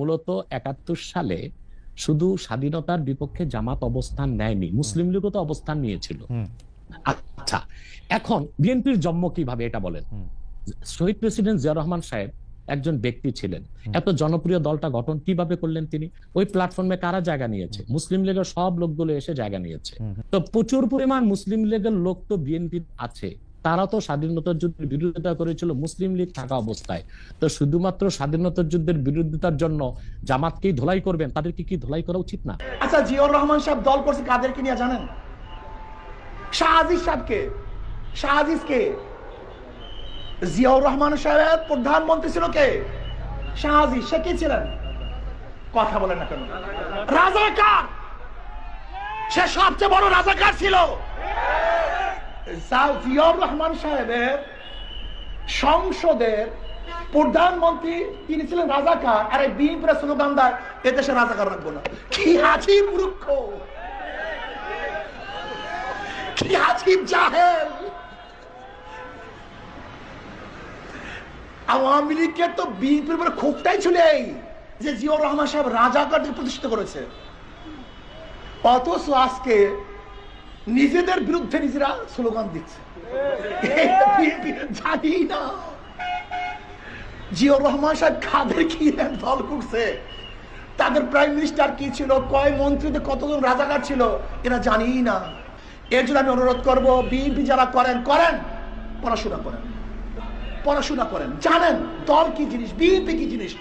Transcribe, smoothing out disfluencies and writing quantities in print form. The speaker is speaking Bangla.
মূলত ৭১ সালে শুধু স্বাধীনতার বিপক্ষে জামাত অবস্থান নেয়নি, মুসলিম লীগও তো অবস্থান নিয়েছিল। আচ্ছা, এখন বিএনপির জন্ম কিভাবে এটা বলেন। শহীদ প্রেসিডেন্ট জিয়া রহমান সাহেব একজন ব্যক্তি ছিলেন, এত জনপ্রিয় দলটা গঠন কিভাবে করলেন তিনি? ওই প্ল্যাটফর্মে কারা জায়গা নিয়েছে? মুসলিম লীগের সব লোকগুলো এসে জায়গা নিয়েছে। তো প্রচুর পরিমাণ মুসলিম লীগের লোক তো বিএনপি আছে, তারা তো স্বাধীনতার যুদ্ধের বিরোধিতা করেছিল মুসলিম লীগ থাকা অবস্থায়। তো শুধুমাত্র স্বাধীনতার যুদ্ধের বিরোধিতার জন্য জামাতকেই ধোলাই করবেন? তাদেরকে কি ধোলাই করা উচিত না? আচ্ছা, জিয়াউর রহমান সাহেব দল করছে কাদেরকে নিয়ে জানেন? শাহ আজিজ সাহেবকে। শাহ আজিজকে। জিয়াউর রহমান সাহেব প্রধানমন্ত্রী ছিল কে? শাহ আজিজ। সে কি ছিলেন? কথা বলেন না কেন? রাজাকার। সে সবচেয়ে বড় রাজাকার ছিল। জিয়াউর রহমান সাহেবের সংসদের প্রধানমন্ত্রী তিনি ছিলেন রাজাকার, আর এই বিএনপির স্লোগানদার এদেশে রাজাকার রাখবো না। কি আজীব মূর্খ, কি আজীব জাহেল। আওয়ামী লীগের তো বিএনপির উপরে ক্ষোভটাই ছিল এই যে জিয়াউর রহমান সাহেব রাজাকারদের প্রতিষ্ঠিত করেছে, অথচ আজকে নিজেদের বিরুদ্ধে নিজেরা স্লোগান দিচ্ছে। জানি না জিয়াউর রহমান সাহেব কাদের কি দল করছে, তাদের প্রাইম মিনিস্টার কি ছিল, কয় মন্ত্রীদের কতজন রাজাকার ছিল, এরা জানি না। এর জন্য আমি অনুরোধ করব, বিএনপি যারা করেন পড়াশোনা করেন, জানেন দল কি জিনিস, বিএনপি কি জিনিস।